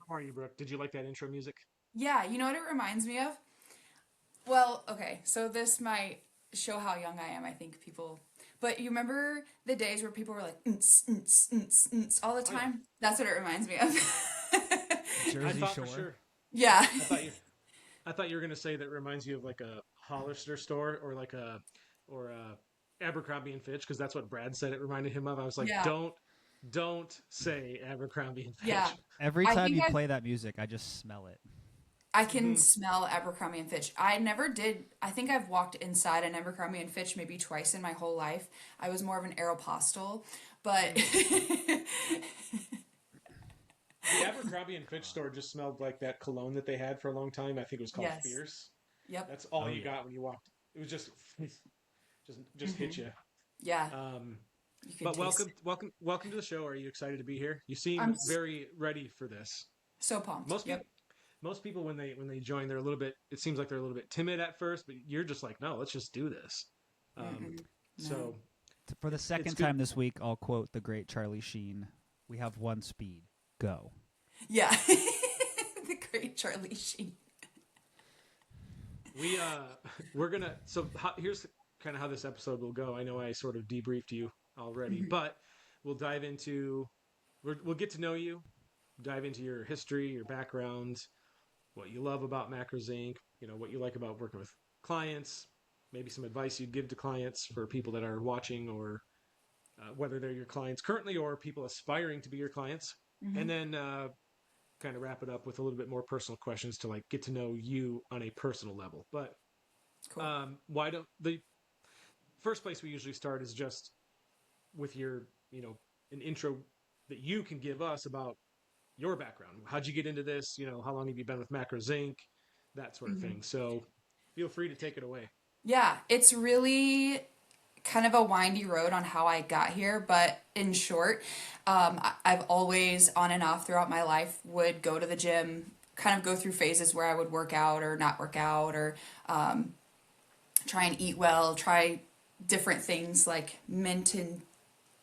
How are you, Brooke? Did you like that intro music? Yeah, you know what it reminds me of? Well, okay, so this might show how young I am, I think people. But you remember the days where people were like, all the Oh yeah, time? That's what it reminds me of. I Jersey thought for Shore. sure. Yeah. I thought you. I thought you were gonna say that reminds you of like a Hollister store or like a or a Abercrombie and Fitch because that's what Brad said it reminded him of. I was like, Yeah. don't say Abercrombie and Yeah. Fitch. Every I time think you I've play that music, I just smell it. I can Hmm. smell Abercrombie and Fitch. I never did. I think I've walked inside an Abercrombie and Fitch maybe twice in my whole life. I was more of an Aeropostale, but Hmm. The Abercrombie and Fitch store just smelled like that cologne that they had for a long time. I think it was called yes. Fierce. Yep. That's all Oh you yeah. got when you walked. It was just hit Hmm. you. Yeah, Um, you could but taste it. welcome to the show. Are you excited to be here? You seem I'm very ready for this. so pumped. Most people, Yep. most people when they join, they're a little bit. It seems like they're a little bit timid at first, but you're just like, no, let's just do this. Um, Mm-mm. No. so For the it's second good. time this week, I'll quote the great Charlie Sheen. We have one speed. Go. Yeah. The great Charlie Sheen. We we're gonna. Here's kind of how this episode will go. I know I sort of debriefed you already, Hmm. but we'll dive into. We'll get to know you, dive into your history, your background, what you love about Macros Inc., what you like about working with clients, maybe some advice you'd give to clients for people that are watching or whether they're your clients currently or people aspiring to be your clients. And Hmm. then kind of wrap it up with a little bit more personal questions to like get to know you on a personal level. But Cool. why don't the first place we usually start is just with an intro that you can give us about your background. How'd you get into this? How long have you been with Macros Inc., that sort of Hmm. thing. So feel free to take it away. Yeah, it's really kind of a windy road on how I got here, but in short, I've always, on and off throughout my life, would go to the gym, kind of go through phases where I would work out or not work out, or try and eat well, try different things like mint and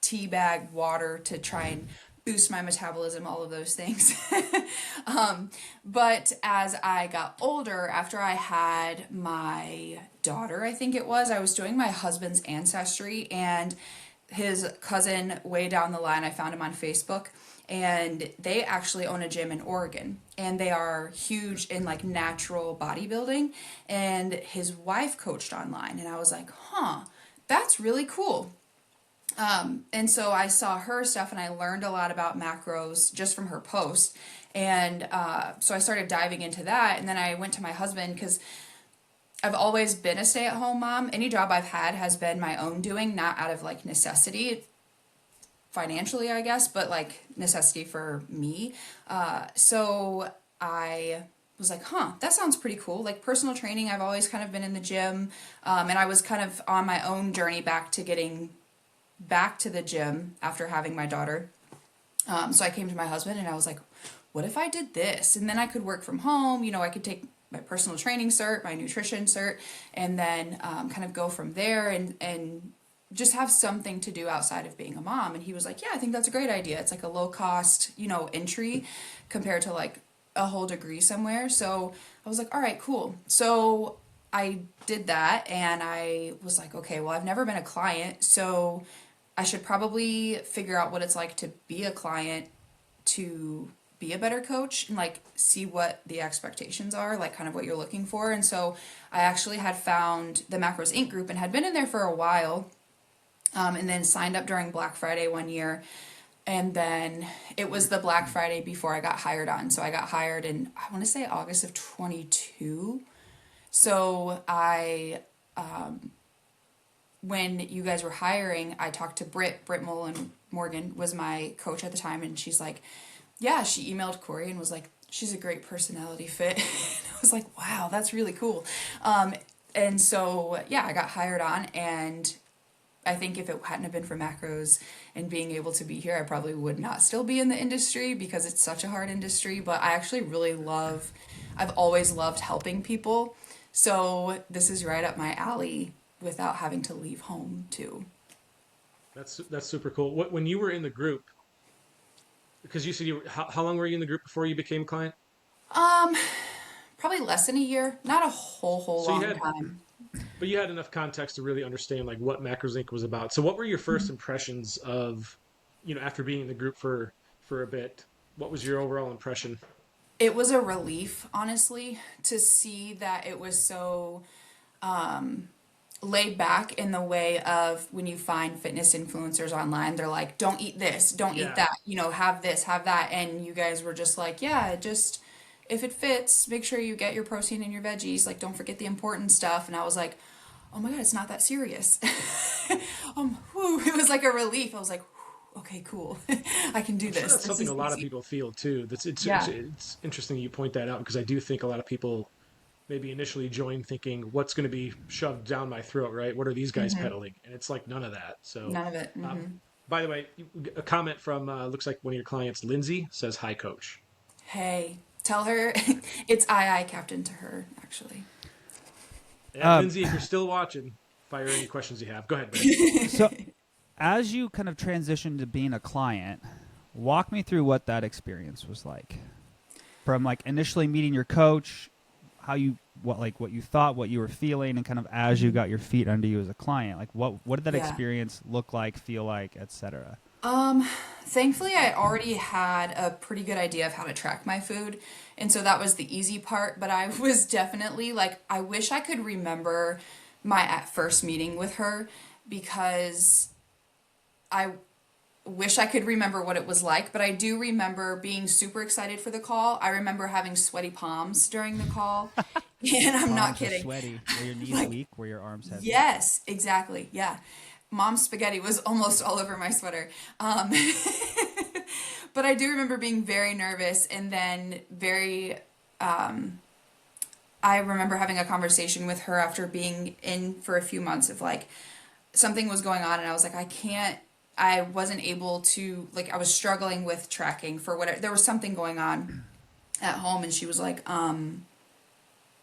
tea bag water to try and boost my metabolism, all of those things. But as I got older, after I had my daughter, I think it was, I was doing my husband's ancestry, and his cousin way down the line, I found him on Facebook, and they actually own a gym in Oregon, and they are huge in like natural bodybuilding, and his wife coached online, and I was like, huh, that's really cool. And so I saw her stuff and I learned a lot about macros just from her post. And so I started diving into that. And then I went to my husband because I've always been a stay at home mom. Any job I've had has been my own doing, not out of like necessity financially, I guess, but like necessity for me. So I was like, huh, that sounds pretty cool. Like personal training, I've always kind of been in the gym. And I was kind of on my own journey back to getting back to the gym after having my daughter. So I came to my husband and I was like, what if I did this? And then I could work from home. I could take my personal training cert, my nutrition cert, and then kind of go from there and just have something to do outside of being a mom. And he was like, yeah, I think that's a great idea. It's like a low cost, entry compared to like a whole degree somewhere. So I was like, all right, cool. So I did that and I was like, okay, well, I've never been a client. So I should probably figure out what it's like to be a client to be a better coach and like see what the expectations are, like kind of what you're looking for. And so I actually had found the Macros Inc. group and had been in there for a while, and then signed up during Black Friday one year. And then it was the Black Friday before I got hired on. So I got hired in, I want to say August of 22. So when you guys were hiring, I talked to Britt Mullen Morgan was my coach at the time, and she's like, yeah, she emailed Corey and was like, she's a great personality fit. I was like, wow, that's really cool. Um, and so, yeah, I got hired on, and I think if it hadn't have been for macros and being able to be here, I probably would not still be in the industry because it's such a hard industry. But I actually really love, I've always loved helping people. So this is right up my alley without having to leave home too. That's super cool. What when you were in the group, because you said how long were you in the group before you became a client? Um, Probably less than a year, not a whole So you long had, time. but you had enough context to really understand like what Macros Inc. was about. So what were your first impressions of, after being in the group for a bit? What was your overall impression? It was a relief, honestly, to see that it was so laid back in the way of when you find fitness influencers online, they're like, don't eat this, don't eat Yeah, that, have this, have that. And you guys were just like, yeah, just if it fits, make sure you get your protein and your veggies. Like, don't forget the important stuff. And I was like, oh my God, it's not that serious. Whew, it was like a relief. I was like, whew, okay, cool. I can do I'm sure this. that's This something is a lot of easy. people feel too. Yeah. It's interesting you point that out because I do think a lot of people maybe initially join thinking what's going to be shoved down my throat, right? What are these guys Hmm. peddling? And it's like none of that. So, None of it. uh, Hmm. by the way, a comment from looks like one of your clients, Lindsay, says hi, coach. Hey, tell her it's I captain to her, actually. And Um, Lindsay, if you're still watching, fire any questions you have. Go ahead, Brett. so as you kind of transitioned to being a client, walk me through what that experience was like. From like initially meeting your coach, how you what you thought, what you were feeling, and kind of as you Mhm. got your feet under you as a client, like what did that Yeah. experience look like, feel like, etc. Um, Thankfully, I already had a pretty good idea of how to track my food. And so that was the easy part. But I was definitely like, I wish I could remember my at first meeting with her because I wish I could remember what it was like. But I do remember being super excited for the call. I remember having sweaty palms during the call. And I'm not Palms were kidding. sweaty. Were your knees Like, weak? Were your arms heavy? yes, exactly. Yeah. Mom's spaghetti was almost all over my sweater. Um, but I do remember being very nervous and then I remember having a conversation with her after being in for a few months of like something was going on and I was like, I wasn't able to, like, I was struggling with tracking for whatever, there was something going on at home and she was like,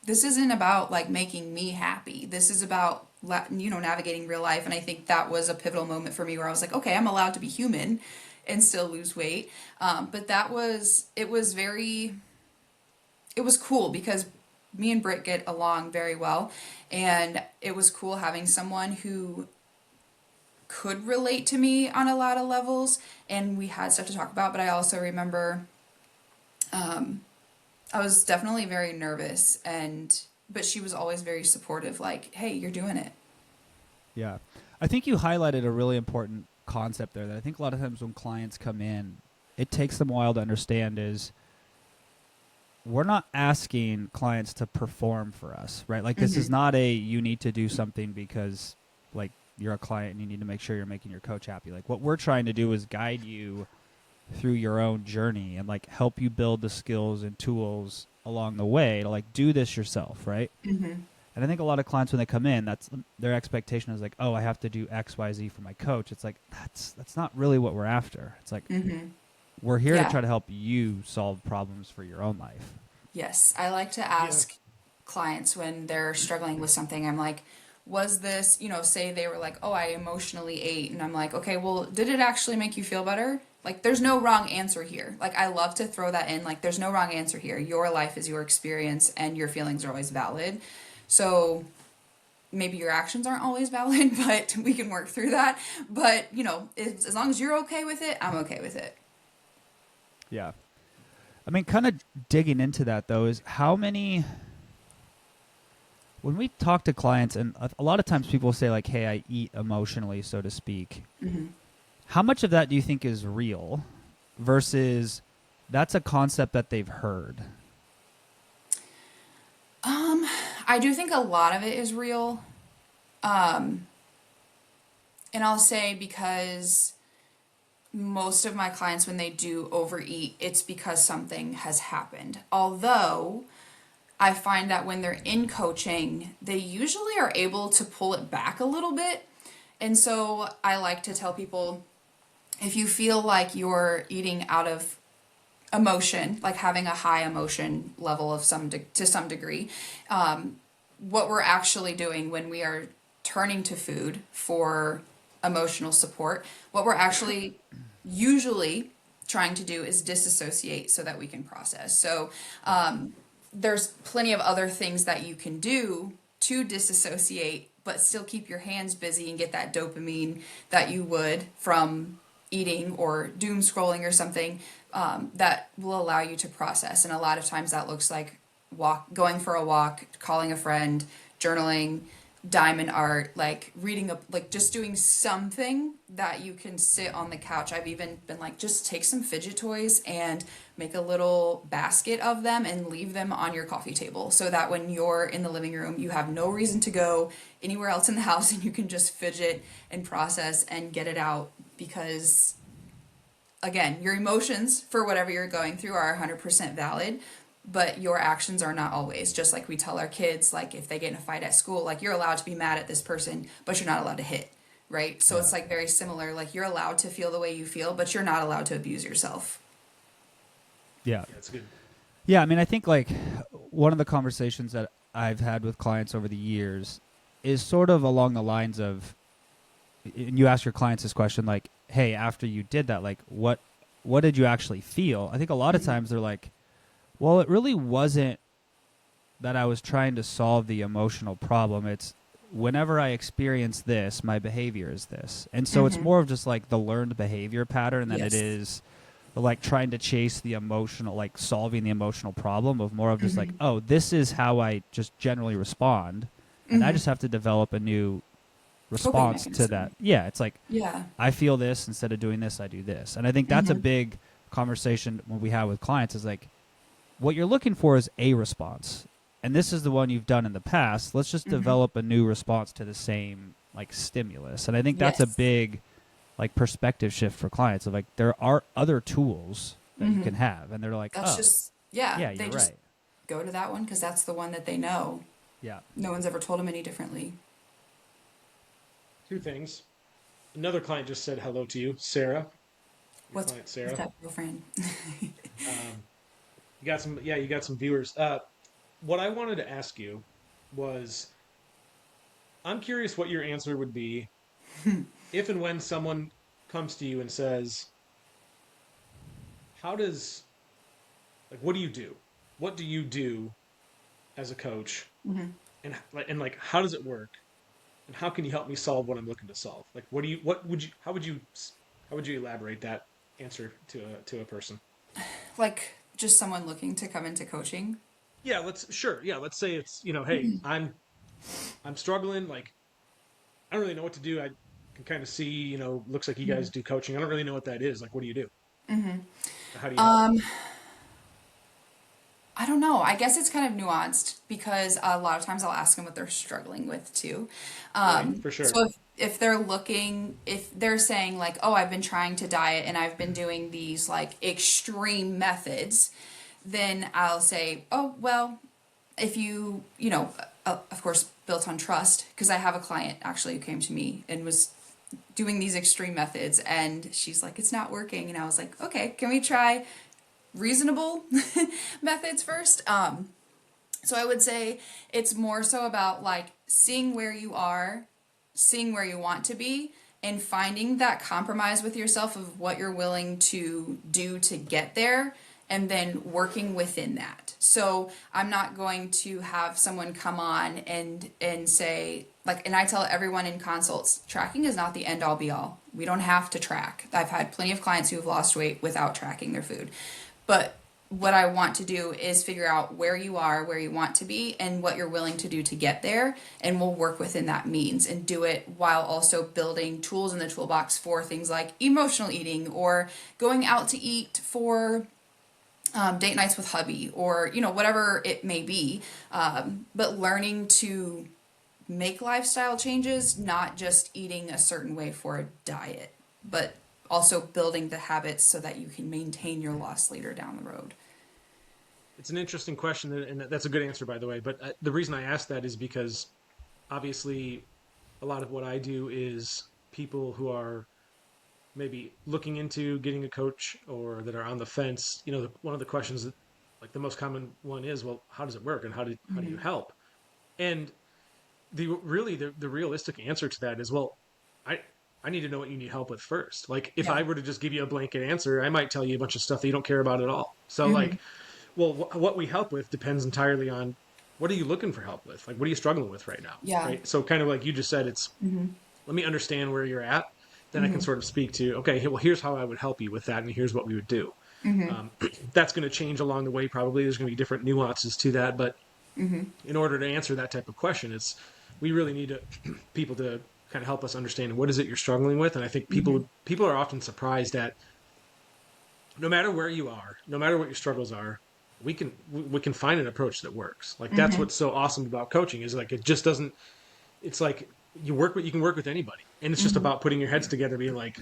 this isn't about like making me happy. This is about navigating real life. And I think that was a pivotal moment for me where I was like, okay, I'm allowed to be human and still lose weight. But it was cool because me and Britt get along very well, and it was cool having someone who could relate to me on a lot of levels, and we had stuff to talk about. But I also remember I was definitely very nervous, but she was always very supportive, like, hey, you're doing it. Yeah. I think you highlighted a really important concept there that I think a lot of times when clients come in, it takes them a while to understand is we're not asking clients to perform for us, right? Like this is Hmm. not a you need to do something because like you're a client and you need to make sure you're making your coach happy. Like what we're trying to do is guide you through your own journey and like help you build the skills and tools along the way to like do this yourself, right? Hmm. And I think a lot of clients when they come in, that's their expectation is like, oh, I have to do X, Y, Z for my coach. It's like that's not really what we're after. It's like Hmm. we're here to Yeah. try to help you solve problems for your own life. Yes, I like to Yeah, ask clients when they're struggling with something. I'm like, was this, say they were like, oh, I emotionally ate. And I'm like, okay, well, did it actually make you feel better? Like, there's no wrong answer here. Like, I love to throw that in. Like, there's no wrong answer here. Your life is your experience, and your feelings are always valid. So maybe your actions aren't always valid, but we can work through that. But, as long as you're okay with it, I'm okay with it. Yeah. I mean, kind of digging into that though is how many when we talk to clients, and a lot of times people say like, "Hey, I eat emotionally," so to speak. Hmm. How much of that do you think is real versus that's a concept that they've heard? I do think a lot of it is real. Um, and I'll say because most of my clients, when they do overeat, it's because something has happened. Although I find that when they're in coaching, they usually are able to pull it back a little bit. And so I like to tell people, if you feel like you're eating out of emotion, like having a high emotion level of to some degree, what we're actually doing when we are turning to food for emotional support, what we're actually usually trying to do is disassociate so that we can process. So there's plenty of other things that you can do to disassociate, but still keep your hands busy and get that dopamine that you would from eating or doom scrolling or something, that will allow you to process. And a lot of times that looks like going for a walk, calling a friend, journaling, diamond art, like reading like just doing something that you can sit on the couch. I've even been like, just take some fidget toys and make a little basket of them and leave them on your coffee table, so that when you're in the living room, you have no reason to go anywhere else in the house and you can just fidget and process and get it out. Because again, your emotions for whatever you're going through are 100% valid, but your actions are not always. Just like we tell our kids, like if they get in a fight at school, like you're allowed to be mad at this person, but you're not allowed to hit, right? So it's like very similar. Like you're allowed to feel the way you feel, but you're not allowed to abuse yourself. Yeah. That's good. Yeah, I mean, I think like one of the conversations that I've had with clients over the years is sort of along the lines of, and you ask your clients this question, like, hey, after you did that, like what did you actually feel? I think a lot of times they're like, well, it really wasn't that I was trying to solve the emotional problem. It's whenever I experience this, my behavior is this. And so it's more of just like the learned behavior pattern than it is like trying to chase the emotional, like solving the emotional problem, of more of just like, oh, this is how I just generally respond. And I just have to develop a new response to that. Yeah, it's like, I feel this, instead of doing this, I do this. And I think that's a big conversation when we have with clients, is like, what you're looking for is a response, and this is the one you've done in the past. Let's just develop a new response to the same like stimulus. And I think that's a big like perspective shift for clients, of like, there are other tools that you can have, and they're like, That's oh, just, yeah, they you're just right. go to that one because that's the one that they know. Yeah. No one's ever told them any differently. Two things. Another client just said hello to you, Sarah. Your client, What's Sarah. that, girlfriend? You got some, yeah, you got some viewers. What I wanted to ask you was, I'm curious what your answer would be if and when someone comes to you and says, how does, like, what do you do? What do you do as a coach? And like, how does it work? And how can you help me solve what I'm looking to solve? Like, how would you elaborate that answer to a person? Like just someone looking to come into coaching. Yeah, let's say it's, hey, I'm struggling, like I don't really know what to do. I can kind of see, looks like you guys do coaching. I don't really know what that is. Like, what do you do? How do you help? I don't know. I guess it's kind of nuanced because a lot of times I'll ask them what they're struggling with too. Right, for sure. So if they're looking, if they're saying like, oh, I've been trying to diet and I've been doing these like extreme methods, then I'll say, oh, well, if of course, built on trust, because I have a client actually who came to me and was doing these extreme methods and she's like, it's not working. And I was like, okay, can we try reasonable methods first? So I would say it's more so about like seeing where you are, seeing where you want to be, and finding that compromise with yourself of what you're willing to do to get there, and then working within that. So I'm not going to have someone come on and say, like, and I tell everyone in consults, tracking is not the end all be all. We don't have to track. I've had plenty of clients who have lost weight without tracking their food. But what I want to do is figure out where you are, where you want to be, and what you're willing to do to get there. And we'll work within that means and do it while also building tools in the toolbox for things like emotional eating or going out to eat for date nights with hubby, or whatever it may be, but learning to make lifestyle changes, not just eating a certain way for a diet, but also building the habits so that you can maintain your loss later down the road. It's an interesting question, and that's a good answer, by the way. But the reason I asked that is because obviously a lot of what I do is people who are maybe looking into getting a coach or that are on the fence. One of the questions that, like the most common one is, well, how does it work and how do you help? And the realistic answer to that is, well, I I need to know what you need help with first. Like if I Yeah. were to just give you a blanket answer, I might tell you a bunch of stuff that you don't care about at all. So Hmm. like, well, what we help with depends entirely on what are you looking for help with? Like what are you struggling with right now? Yeah. Right? So kind of like you just said, it's Hmm. let me understand where you're at. Then I can Hmm. sort of speak to, okay, well, here's how I would help you with that, and here's what we would do. Hmm. Um, that's going to change along the way. Probably there's going to be different nuances to that, but Hmm. in order to answer that type of question, it's we really need people to kind of help us understand what is it you're struggling with. And I think Hmm. people are often surprised at no matter where you are, no matter what your struggles are, we can find an approach that works. Like that's Hmm. what's so awesome about coaching is like it just doesn't. It's like you can work with anybody, and it's just Hmm. about putting your heads together, being like,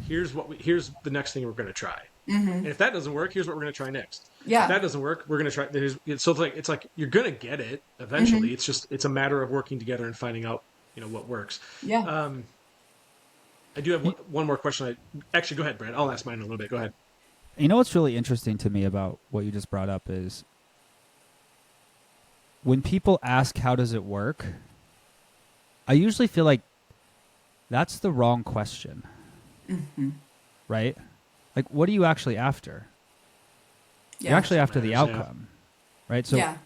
here's the next thing we're going to try. Hmm. And if that doesn't work, here's what we're going to try next. If Yeah. that doesn't work, we're going to try. So it's like you're going to get it eventually. Hmm. It's a matter of working together and finding out what works. Yeah. Um, I do have one more question. Actually, go ahead, Brad. I'll ask mine in a little bit. Go ahead. You know what's really interesting to me about what you just brought up is when people ask how does it work, I usually feel like that's the wrong question, Hmm. right? Like what are you actually after? You're Yeah. actually after the Matters, yeah. outcome, right? So Yeah.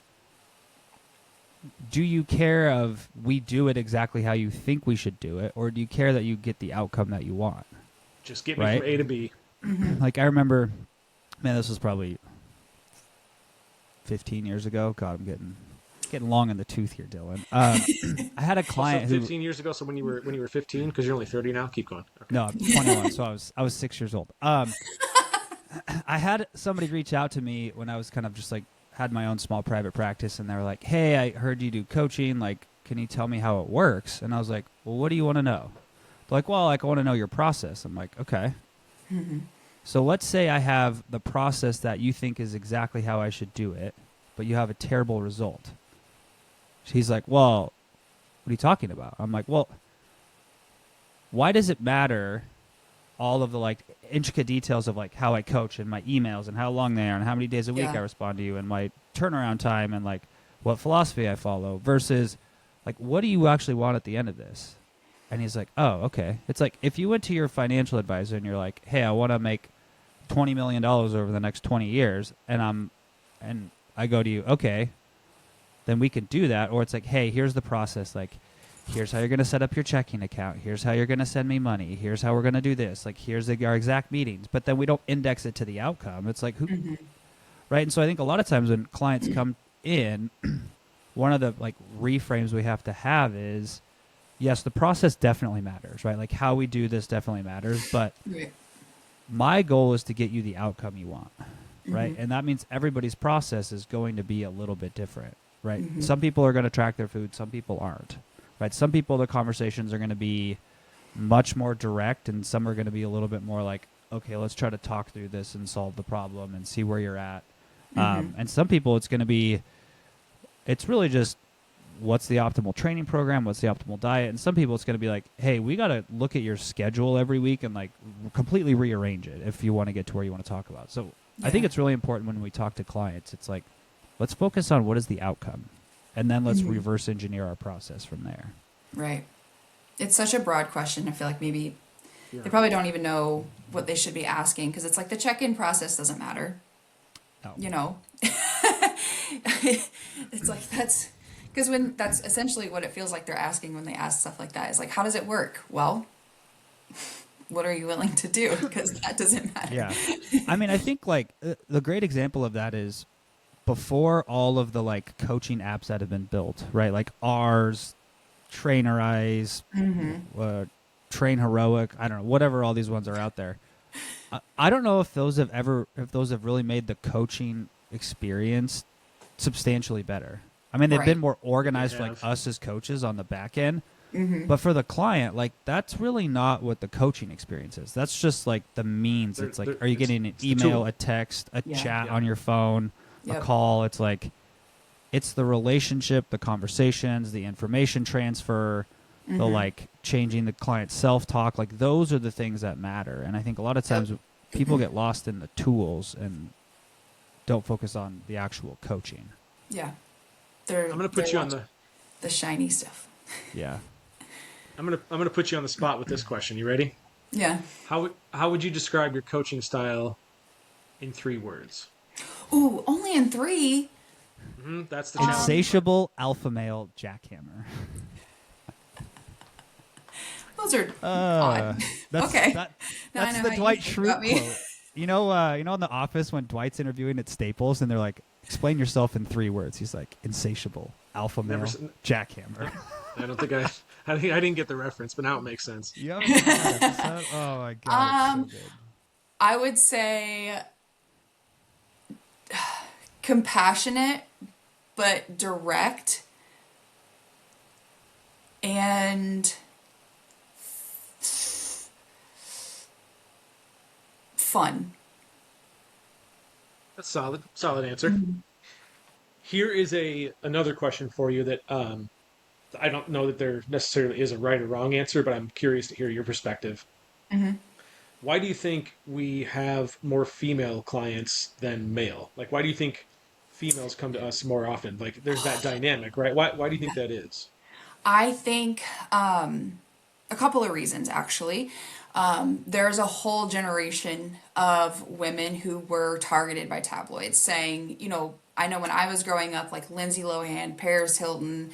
do you care of we do it exactly how you think we should do it, or do you care that you get the outcome that you want, Just get me right? from A to B. Hmm. Like I remember, man, this was probably 15 years ago. God, I'm getting long in the tooth here, Dylan. I had a Also, client who 15 years ago. So when you were 15, because you're only 30 now. Keep going. Okay. no, I'm 21, so I was 6 years old. I had somebody reach out to me when I was kind of just like had my own small private practice, and they were like, "Hey, I heard you do coaching. Like, can you tell me how it works?" And I was like, "Well, what do you want to know?" They're like, "Well, like I want to know your process." I'm like, "Okay." Hmm. So let's say I have the process that you think is exactly how I should do it, but you have a terrible result. He's like, "Well, what are you talking about?" I'm like, "Well, why does it matter all of the like intricate details of like how I coach and my emails and how long they are and how many days a week I Yeah. respond to you and my turnaround time and like what philosophy I follow versus like what do you actually want at the end of this?" And he's like, "Oh, okay." It's like if you went to your financial advisor and you're like, "Hey, I want to make $20 million over the next 20 years," and I go to you, "Okay, then we can do that." Or it's like, "Hey, here's the process. Like, here's how you're going to set up your checking account. Here's how you're going to send me money. Here's how we're going to do this. Like, here's our exact meetings." But then we don't index it to the outcome. It's like, who, Hmm. right? And so I think a lot of times when clients come in, one of the like reframes we have to have is, yes, the process definitely matters, right? Like how we do this definitely matters. But Right. my goal is to get you the outcome you want, right? Hmm. And that means everybody's process is going to be a little bit different, right? Hmm. Some people are going to track their food, some people aren't, right? Some people, the conversations are going to be much more direct, and some are going to be a little bit more like, okay, let's try to talk through this and solve the problem and see where you're at. Hmm. And some people, it's really just what's the optimal training program, what's the optimal diet, and some people it's going to be like, hey, we got to look at your schedule every week and like completely rearrange it if you want to get to where you want to talk about. So I think Yeah. it's really important when we talk to clients, it's like, let's focus on what is the outcome, and then let's Mhm. reverse engineer our process from there. Right. It's such a broad question. I feel like maybe they Yeah. probably don't even know what they should be asking because it's like the check-in process doesn't matter. No. You know, it's like that's because when that's essentially what it feels like they're asking when they ask stuff like that is like, how does it work? Well, what are you willing to do? Because that doesn't matter. Yeah. I mean, I think like the great example of that is before all of the like coaching apps that have been built, right? Like ours, Trainerize, Train Heroic, I don't know, whatever all these ones are out there. I don't know if those have really made the coaching experience substantially better. I mean, they've been Right. more organized for like have. us as coaches on the back end, But for the client, like that's really not what the coaching experience is. That's just like the means. It's like, are you getting an it's the email, tool. a text, a Yeah. chat Yeah. on your phone, a Yep. call? It's like, it's the relationship, the conversations, the information transfer, the like changing the client's self-talk. Like those are the things that matter. And I think a lot of times people get lost in the tools and don't focus on the actual coaching. Yeah. I'm gonna They put you on want the shiny stuff. Yeah. I'm gonna put you on the spot with this question. You ready? Yeah. How would you describe your coaching style in 3 words? Ooh, only in 3. That's the challenge. Insatiable alpha male jackhammer. Those are odd. That's Okay. that, Now I that's know the how you Dwight think Schrute about me. quote. You know in The Office when Dwight's interviewing at Staples and they're like, explain yourself in 3 words. He's like, insatiable, alpha male, jackhammer. I don't think I didn't get the reference, but now it makes sense. Yep. Oh my god, it's so good. I would say compassionate but direct and fun. That's solid answer. Here is another question for you that I don't know that there necessarily is a right or wrong answer, but I'm curious to hear your perspective. Why do you think we have more female clients than male? Like, why do you think females come to us more often? Like, there's that dynamic, right? Why do you think that is? I think a couple of reasons actually. There's a whole generation of women who were targeted by tabloids saying, I know when I was growing up, like Lindsay Lohan, Paris Hilton,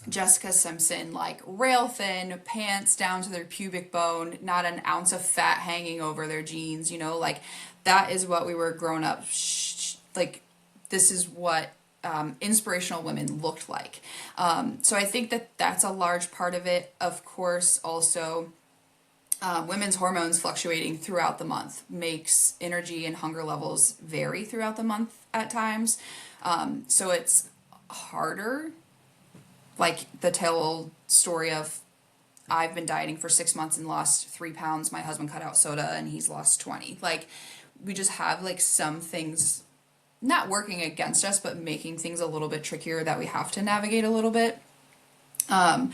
Jessica Simpson, like rail thin, pants down to their pubic bone, not an ounce of fat hanging over their jeans, like that is what we were grown up. Like, this is what inspirational women looked like. So I think that that's a large part of it. Of course, also, women's hormones fluctuating throughout the month makes energy and hunger levels vary throughout the month at times. So it's harder. Like the tale story of I've been dieting for 6 months and lost 3 pounds. My husband cut out soda and he's lost 20. Like, we just have like some things not working against us, but making things a little bit trickier that we have to navigate a little bit. And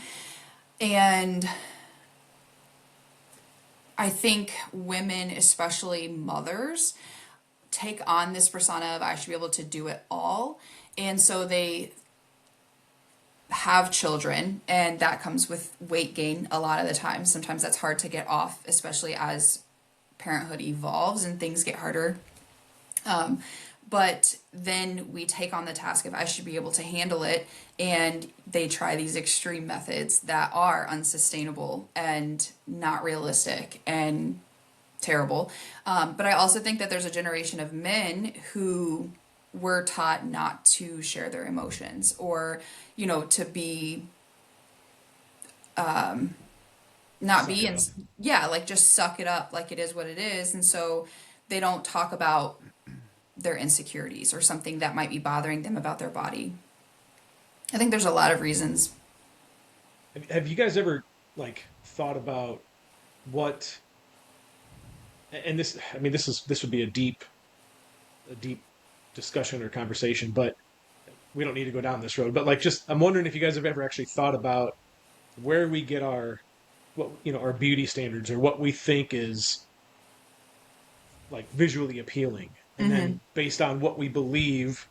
I think women, especially mothers, take on this persona of I should be able to do it all. And so they have children, and that comes with weight gain a lot of the time. Sometimes that's hard to get off, especially as parenthood evolves and things get harder. But then we take on the task of I should be able to handle it, and they try these extreme methods that are unsustainable and not realistic and terrible. But I also think that there's a generation of men who were taught not to share their emotions or, to be not Suck be it in, up. yeah, like just suck it up like it is what it is. And so they don't talk about their insecurities or something that might be bothering them about their body. I think there's a lot of reasons. Have you guys ever like thought about what? And this, I mean, this would be a deep discussion or conversation, but we don't need to go down this road. But like, just I'm wondering if you guys have ever actually thought about where we get our beauty standards or what we think is like visually appealing, and then based on what we believe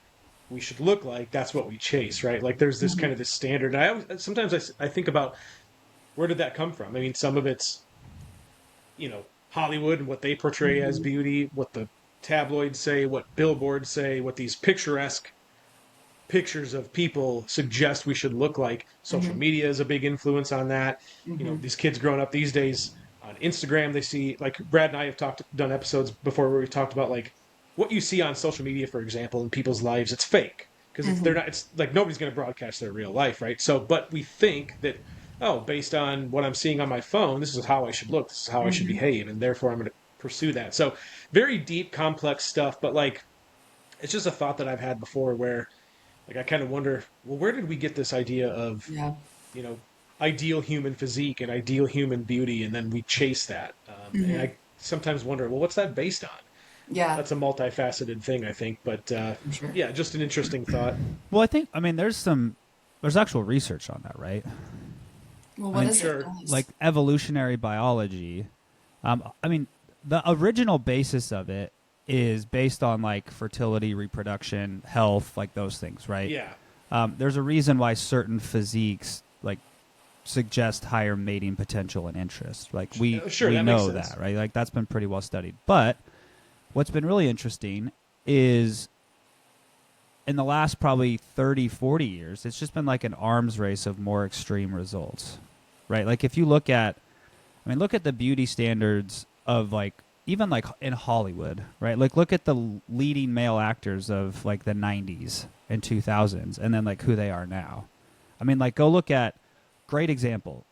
we should look like, that's what we chase, right? Like, there's this kind of this standard. And I think about where did that come from? I mean, some of it's Hollywood and what they portray as beauty, what the tabloids say, what billboards say, what these picturesque pictures of people suggest we should look like. Social media is a big influence on that. These kids growing up these days on Instagram, they see, like Brad and I have done episodes before where we talked about like what you see on social media, for example, in people's lives, it's fake because they're not. It's like nobody's going to broadcast their real life, right? So, but we think that, oh, based on what I'm seeing on my phone, this is how I should look, this is how I should behave, and therefore I'm going to pursue that. So, very deep, complex stuff, but like, it's just a thought that I've had before where, like, I kind of wonder, well, where did we get this idea of Yeah. ideal human physique and ideal human beauty, and then we chase that. And I sometimes wonder, well, what's that based on? Yeah, That's a multifaceted thing, I think. But for sure. yeah, just an interesting thought. Well, I mean, there's actual research on that, right? Well, I what mean, is it, Sure. guys? like evolutionary biology. I mean, the original basis of it is based on like fertility, reproduction, health, like those things, right? Yeah. There's a reason why certain physiques like suggest higher mating potential and interest. Like Sure, we that makes know sense. that, right? Like that's been pretty well studied. But what's been really interesting is in the last probably 30, 40 years, it's just been like an arms race of more extreme results, right? Like if you look at, I mean, look at the beauty standards of like, even like in Hollywood, right? Like look at the leading male actors of like the 90s and 2000s and then like who they are now. I mean, like go look at, great example,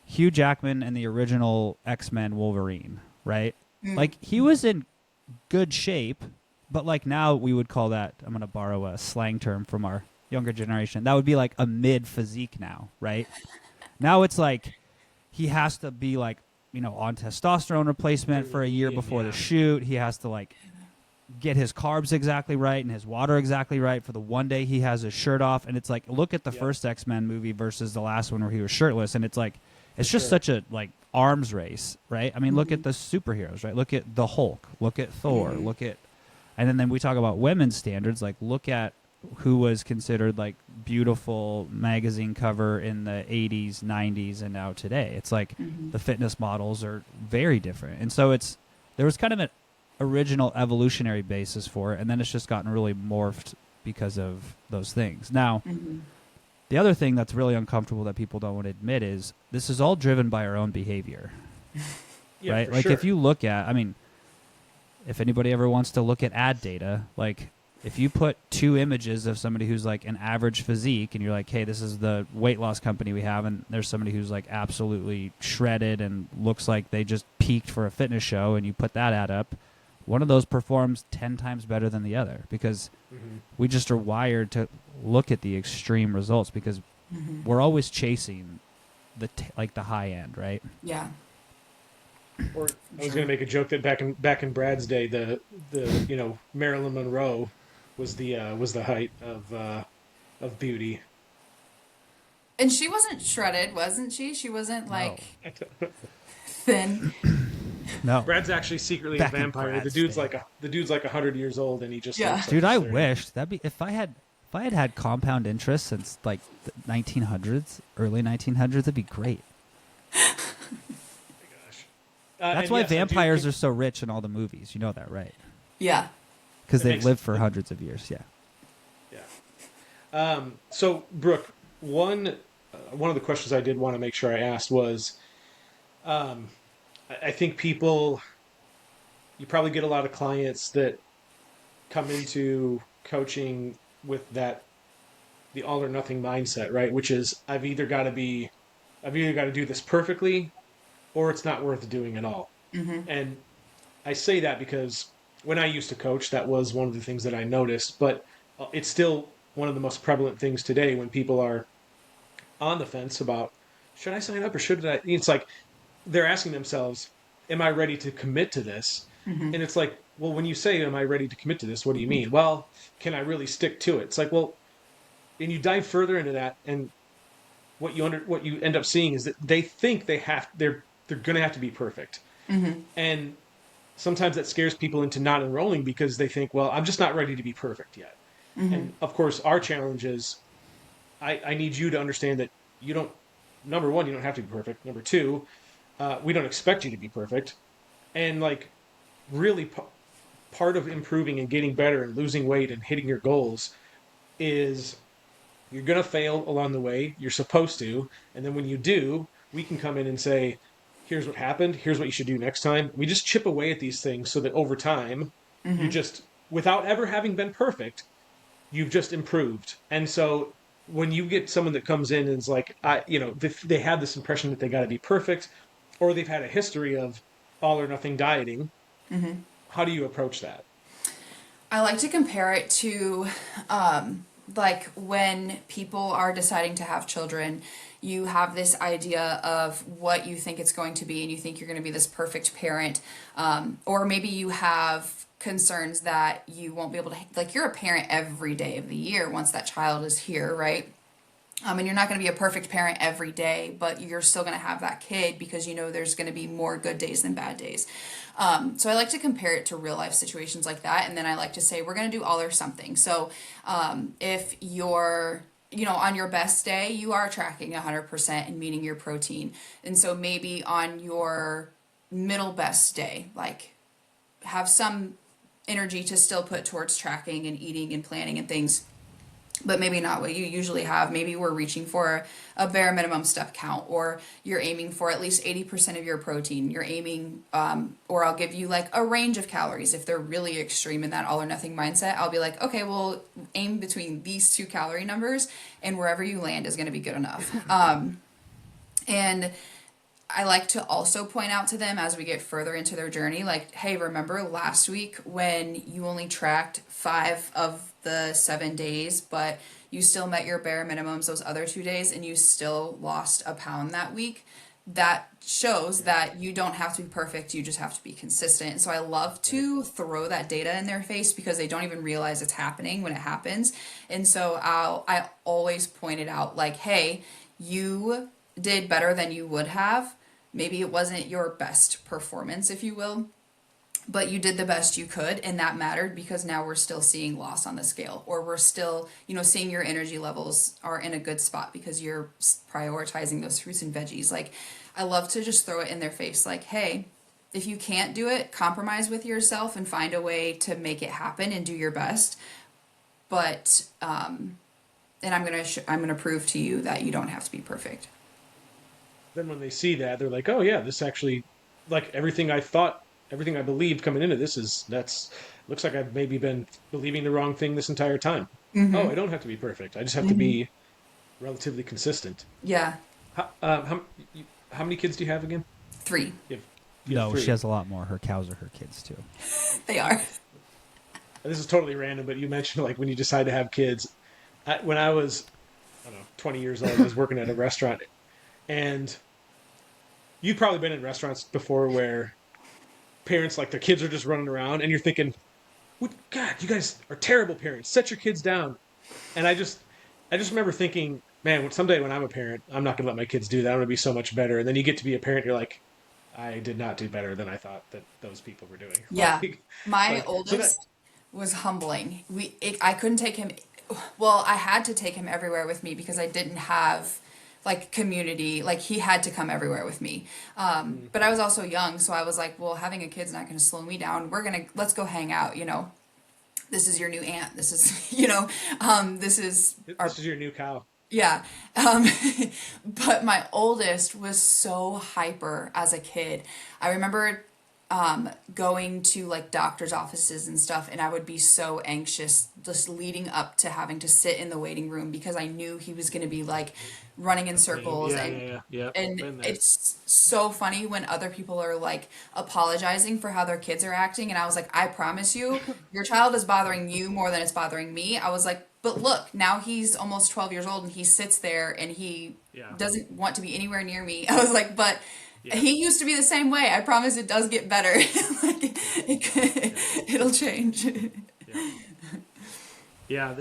Hugh Jackman and the original X-Men Wolverine, right? Like he was in good shape, but like now we would call that, I'm going to borrow a slang term from our younger generation, that would be like a mid physique now, right? Now it's like he has to be like, on testosterone replacement for a year Lean, before the yeah. shoot. He has to like get his carbs exactly right and his water exactly right for the one day he has his shirt off. And it's like, look at the Yep. first X-Men movie versus the last one where he was shirtless. And it's like, it's For just sure. such a like arms race, right? I mean, look at the superheroes, right? Look at the Hulk, look at Thor, look at, and then we talk about women's standards. Like, look at who was considered like beautiful magazine cover in the 80s, 90s, and now today. It's like the fitness models are very different. And so there was kind of an original evolutionary basis for it, and then it's just gotten really morphed because of those things. Now, the other thing that's really uncomfortable that people don't want to admit is this is all driven by our own behavior, Yeah, right? for Like sure. if you look at, I mean, if anybody ever wants to look at ad data, like if you put two images of somebody who's like an average physique and you're like, hey, this is the weight loss company we have, and there's somebody who's like absolutely shredded and looks like they just peaked for a fitness show, and you put that ad up, one of those performs 10 times better than the other because we just are wired to look at the extreme results because we're always chasing like the high end, right? Yeah. Or I was going to make a joke that back in Brad's day, the Marilyn Monroe was the height of beauty. And she wasn't shredded, wasn't she? She wasn't No. like thin. No. Brad's actually secretly a Back in vampire. The Brad's dude's day. like 100 years old, and he just Yeah. looks like Dude, he's I 30. wish that'd be if I had compound interest since like the 1900s, early 1900s. That'd be great. Gosh. That's And why yes, I do vampires think- are so rich in all the movies. You know that, right? Yeah. Because That they've makes- lived for hundreds of years. Yeah. Yeah. So, Brooke, one of the questions I did want to make sure I asked was, I think you probably get a lot of clients that come into coaching with the all or nothing mindset, right? Which is I've either got to do this perfectly, or it's not worth doing at all. And I say that because when I used to coach, that was one of the things that I noticed, but it's still one of the most prevalent things today when people are on the fence about should I sign up or should I? It's like they're asking themselves, am I ready to commit to this? And it's like, well, when you say, am I ready to commit to this? What do you mean? Well, can I really stick to it? It's like, well, and you dive further into that, and what you end up seeing is that they think they're going to have to be perfect. And sometimes that scares people into not enrolling because they think, well, I'm just not ready to be perfect yet. And of course, our challenge is I need you to understand that you don't, number one, you don't have to be perfect. Number two, we don't expect you to be perfect. And like, really, part of improving and getting better and losing weight and hitting your goals is you're going to fail along the way. You're supposed to. And then when you do, we can come in and say, here's what happened. Here's what you should do next time. We just chip away at these things so that over time, you just, without ever having been perfect, you've just improved. And so when you get someone that comes in and is like, they have this impression that they got to be perfect, or they've had a history of all or nothing dieting, how do you approach that? I like to compare it to like when people are deciding to have children, you have this idea of what you think it's going to be, and you think you're going to be this perfect parent. Or maybe you have concerns that you won't be able to, like, you're a parent every day of the year once that child is here, right? And you're not going to be a perfect parent every day, but you're still going to have that kid because you know there's going to be more good days than bad days. So I like to compare it to real life situations like that. And then I like to say, we're going to do all or something. So if you're, on your best day, you are tracking 100% and meeting your protein. And so maybe on your middle best day, like, have some energy to still put towards tracking and eating and planning and things, but maybe not what you usually have. Maybe we're reaching for a bare minimum step count, or you're aiming for at least 80% of your protein. You're aiming, or I'll give you like a range of calories. If they're really extreme in that all or nothing mindset, I'll be like, okay, well, aim between these two calorie numbers, and wherever you land is going to be good enough. And I like to also point out to them as we get further into their journey, like, hey, remember last week when you only tracked 5 of the 7 days, but you still met your bare minimums those other 2 days and you still lost a pound that week? That shows that you don't have to be perfect, you just have to be consistent. And so I love to throw that data in their face because they don't even realize it's happening when it happens. And so I always point it out, like, hey, you did better than you would have. Maybe it wasn't your best performance, if you will, but you did the best you could, and that mattered because now we're still seeing loss on the scale, or we're still, seeing your energy levels are in a good spot because you're prioritizing those fruits and veggies. Like, I love to just throw it in their face, like, hey, if you can't do it, compromise with yourself and find a way to make it happen and do your best. But and I'm gonna prove to you that you don't have to be perfect. Then when they see that, they're like, oh yeah, this actually, like everything I thought, everything I believed coming into this that's looks like I've maybe been believing the wrong thing this entire time. Oh, I Mm-hmm. don't have to be perfect. I just have to Mm-hmm. be relatively consistent. Yeah, How many kids do you have again? 3. You have, you have No, she three. has a lot more. Her cows are her kids too. They are. And this is totally random, but you mentioned like when you decide to have kids. When I was, I don't know, 20 years old, I was working at a restaurant, and you've probably been in restaurants before where parents like their kids are just running around, and you're thinking, "What? God, you guys are terrible parents. Set your kids down." And I just remember thinking, man, someday when I'm a parent, I'm not gonna let my kids do that. I'm gonna be so much better. And then you get to be a parent, you're like, I did not do better than I thought that those people were doing. Yeah. My So that, oldest was humbling. I couldn't take him. Well, I had to take him everywhere with me because I didn't have like community. Like, he had to come everywhere with me. mm, But I was also young, so I was like, well, having a kid's not going to slow me down. Let's go hang out. This is your new aunt. This is, this is our this is your new cow. yeah. Um, but my oldest was so hyper as a kid. I remember going to like doctor's offices and stuff, and I would be so anxious just leading up to having to sit in the waiting room because I knew he was going to be like running in A pain. circles. Yeah, and yeah, yeah, yeah. and Been there. it's so funny when other people are like apologizing for how their kids are acting. And I was like, I promise you, your child is bothering you more than it's bothering me. I was like, but look, now he's almost 12 years old and he sits there and he Yeah, doesn't want to be anywhere near me. I was like, but yeah, he used to be the same way. I promise it does get better. Like, yeah, it'll change. yeah. Yeah,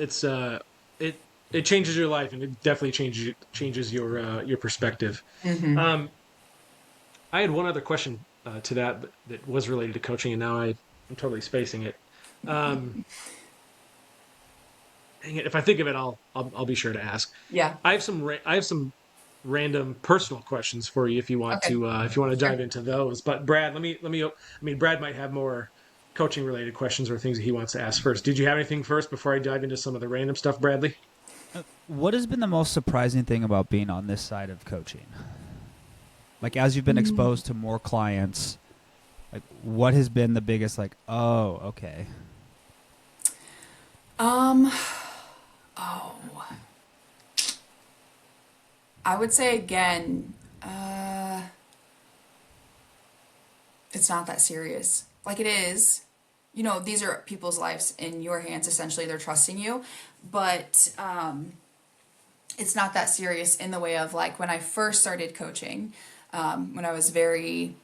it changes your life, and it definitely changes your perspective. Hmm. Um, I had one other question to that that was related to coaching, and now I'm totally spacing it. Um, dang it, if I think of it, I'll be sure to ask. Yeah. I have some random personal questions for you Okay. if you want to Sure. dive into those. But Brad, I mean, Brad might have more coaching related questions or things that he wants to ask first. Did you have anything first before I dive into some of the random stuff, Bradley? What has been the most surprising thing about being on this side of coaching? Like, as you've been exposed to more clients, like, what has been the biggest, like, oh, okay. Um, oh, I would say again, it's not that serious. Like, it is, these are people's lives in your hands. Essentially, they're trusting you, but it's not that serious in the way of like when I first started coaching, when I was very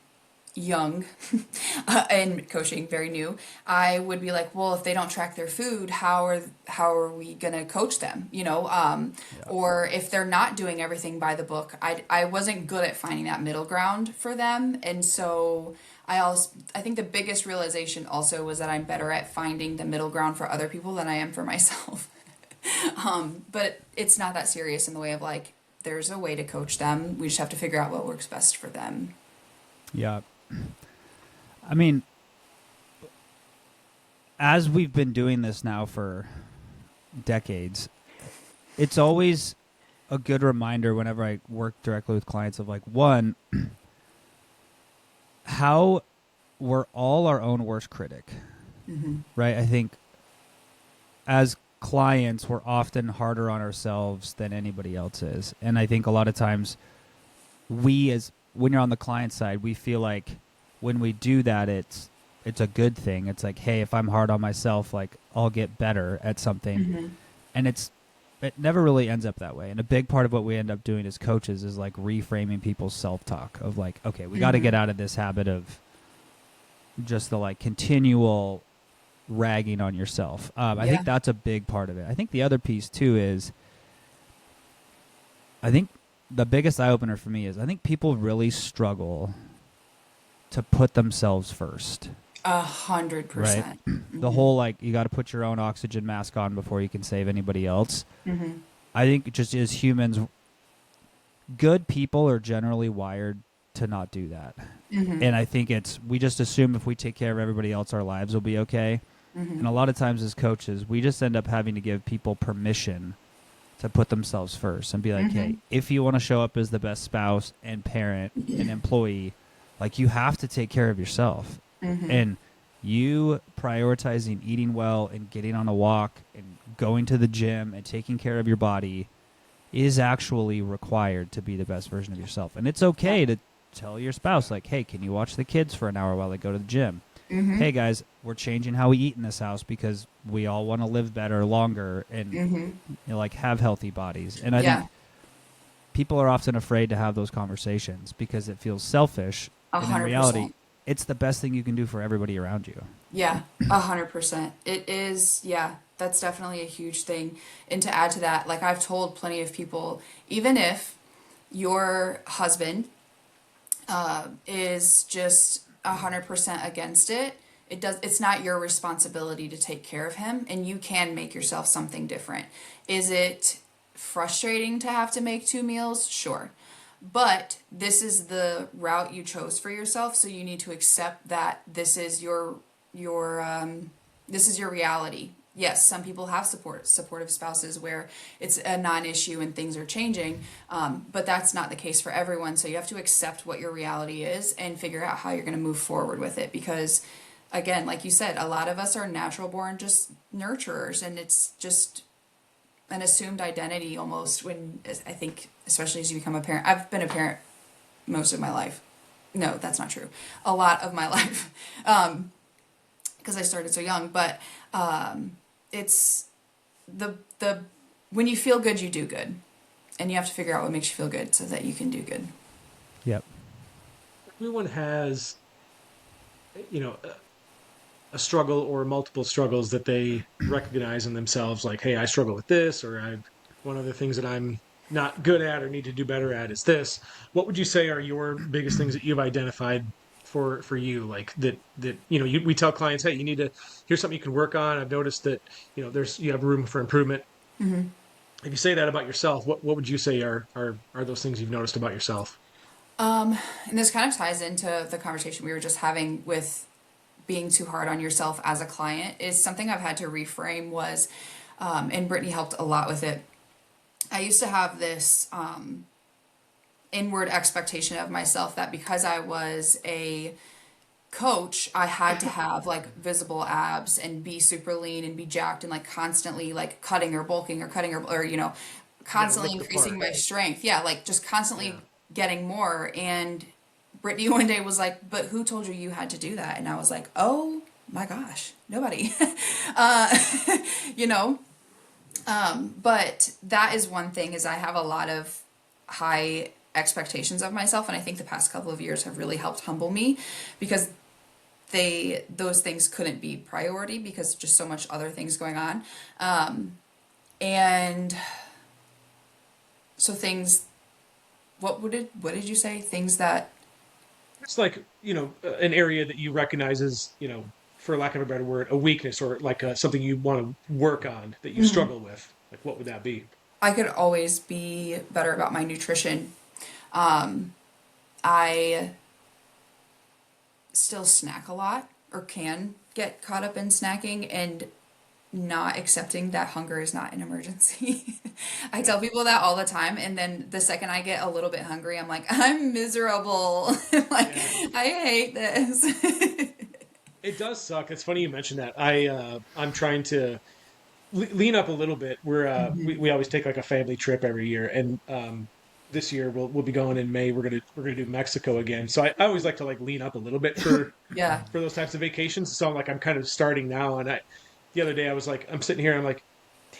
young and coaching, very new, I would be like, well, if they don't track their food, how are we gonna coach them, Yeah. or if they're not doing everything by the book. I wasn't good at finding that middle ground for them, and so I think the biggest realization also was that I'm better at finding the middle ground for other people than I am for myself. But it's not that serious in the way of like there's a way to coach them. We just have to figure out what works best for them. Yeah. I mean, as we've been doing this now for decades, it's always a good reminder whenever I work directly with clients of like, one, how we're all our own worst critic, right? I think as clients, we're often harder on ourselves than anybody else is. And I think a lot of times when you're on the client side, we feel like when we do that, it's a good thing. It's like, hey, if I'm hard on myself, like I'll get better at something. And it never really ends up that way. And a big part of what we end up doing as coaches is like reframing people's self-talk of like, okay, we got to get out of this habit of just the like continual ragging on yourself. I think that's a big part of it. I think the other piece too is, I think the biggest eye opener for me is I think people really struggle to put themselves first. 100%. Right? The whole like you got to put your own oxygen mask on before you can save anybody else. I think just as humans, good people are generally wired to not do that. And I think we just assume if we take care of everybody else, our lives will be okay. And a lot of times as coaches, we just end up having to give people permission to put themselves first and be like, hey, if you want to show up as the best spouse and parent and employee, like you have to take care of yourself. And you prioritizing eating well and getting on a walk and going to the gym and taking care of your body is actually required to be the best version of yourself. And it's okay to tell your spouse, like, hey, can you watch the kids for an hour while they go to the gym? Hey, guys, we're changing how we eat in this house because we all want to live better, longer, and like have healthy bodies. And I think people are often afraid to have those conversations because it feels selfish. And in reality, it's the best thing you can do for everybody around you. Yeah, 100%. It is, yeah, that's definitely a huge thing. And to add to that, like I've told plenty of people, even if your husband is just 100% against it, it's not your responsibility to take care of him, and you can make yourself something different. Is it frustrating to have to make 2 meals? Sure. But this is the route you chose for yourself, so you need to accept that this is your reality. Yes, some people have supportive spouses where it's a non-issue and things are changing, but that's not the case for everyone. So you have to accept what your reality is and figure out how you're going to move forward with it. Because, again, like you said, a lot of us are natural born just nurturers, and it's just an assumed identity almost when I think, especially as you become a parent. I've been a parent most of my life. No, that's not true. A lot of my life, because I started so young, but it's the when you feel good, you do good, and you have to figure out what makes you feel good so that you can do good. Yep. Everyone has, a struggle or multiple struggles that they recognize in themselves, like, hey, I struggle with this, or one of the things that I'm not good at or need to do better at is this. What would you say are your biggest things that you've identified for you, like that we tell clients, hey, here's something you can work on. I've noticed that you have room for improvement. If you say that about yourself, what would you say are those things you've noticed about yourself? And this kind of ties into the conversation we were just having with being too hard on yourself as a client. Is something I've had to reframe was, and Brittany helped a lot with it. I used to have this inward expectation of myself that because I was a coach, I had to have like visible abs and be super lean and be jacked and like constantly like cutting or bulking or cutting or constantly increasing my strength. Yeah, like just constantly getting more. And Brittany one day was like, but who told you you had to do that? And I was like, oh my gosh, nobody. uh, you know, but that is one thing is I have a lot of high expectations of myself, and I think the past couple of years have really helped humble me because those things couldn't be priority because just so much other things going on. And so things, what did you say? Things that, It's like, an area that you recognize as, for lack of a better word, a weakness or like something you want to work on that you struggle with. Like, what would that be? I could always be better about my nutrition. I still snack a lot or can get caught up in snacking and not accepting that hunger is not an emergency. I Yeah. tell people that all the time, and then the second I get a little bit hungry, I'm like, I'm miserable. Like, Yeah. I hate this. It does suck. It's funny you mentioned that. I'm trying to lean up a little bit. We always take like a family trip every year, and this year we'll be going in May. We're gonna do Mexico again. So I always like to like lean up a little bit Yeah. for those types of vacations. So I'm kind of starting now. And the other day I was like, I'm sitting here, I'm like,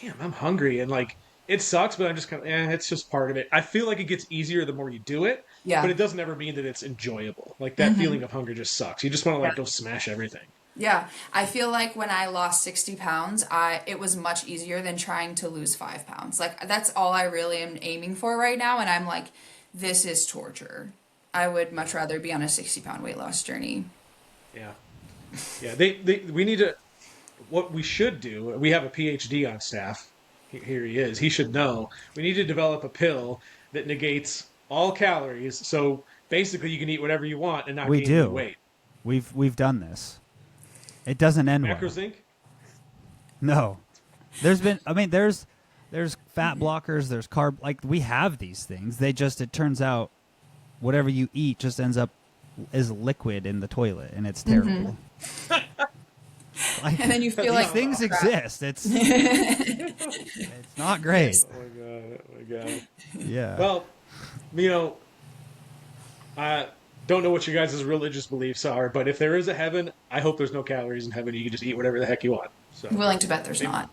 damn, I'm hungry, and like it sucks, but I'm just kind of, it's just part of it. I feel like it gets easier the more you do it, but Yeah. it doesn't ever mean that it's enjoyable. Like that feeling of hunger just sucks. You just want to like go smash everything. Yeah, I feel like when I lost 60 pounds, it was much easier than trying to lose 5 pounds. Like that's all I really am aiming for right now, and I'm like, this is torture. I would much rather be on a 60-pound weight loss journey. Yeah, yeah. We need to. What we should do. We have a PhD on staff. Here he is. He should know. We need to develop a pill that negates all calories. So basically, you can eat whatever you want and not We gain any do. weight. We've done this. It doesn't end well. Macrozinc. No. There's fat blockers, there's carb, like we have these things. It turns out whatever you eat just ends up as liquid in the toilet, and it's terrible. Like, And then you feel these like things crap. exist. It's not great. Oh my god. Oh my god. Yeah. Well, you know, I don't know what you guys' religious beliefs are, but if there is a heaven, I hope there's no calories in heaven. You can just eat whatever the heck you want. So I'm willing to bet there's maybe not.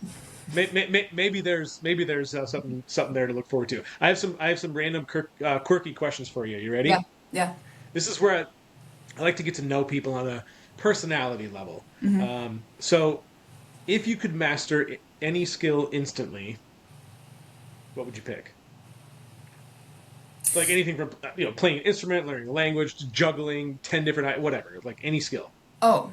maybe there's something there to look forward to. I have some random quirky questions for you. You ready? Yeah, yeah. This is where I like to get to know people on a personality level. So, if you could master any skill instantly, what would you pick? Like anything from playing an instrument, learning a language, juggling 10 different whatever, like any skill. Oh,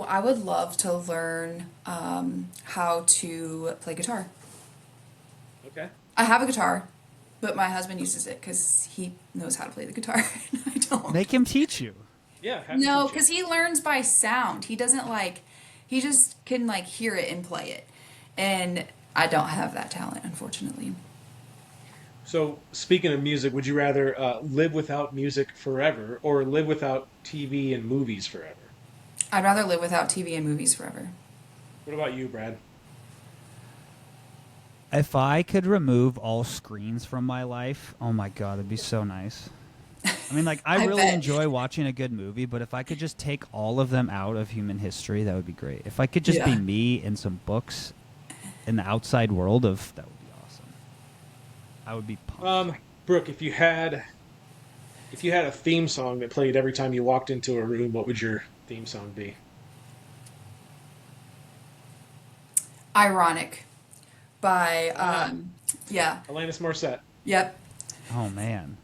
I would love to learn how to play guitar. Okay. I have a guitar, but my husband uses it because he knows how to play the guitar. And I don't. Make him teach you. Yeah. Have to No, teach you. because he learns by sound. He doesn't he just can hear it and play it. And I don't have that talent, unfortunately. So, speaking of music, would you rather live without music forever or live without TV and movies forever? I'd rather live without TV and movies forever. What about you, Brad? If I could remove all screens from my life, oh my god, it'd be so nice. I mean, like, I I really bet. enjoy watching a good movie, but if I could just take all of them out of human history, that would be great. If I could just be Yeah. me in some books in the outside world that would be awesome. I would be pumped. Brooke, if you had a theme song that played every time you walked into a room, what would your theme song be? Ironic by, Ah, yeah, Alanis Morissette. yep. Oh man.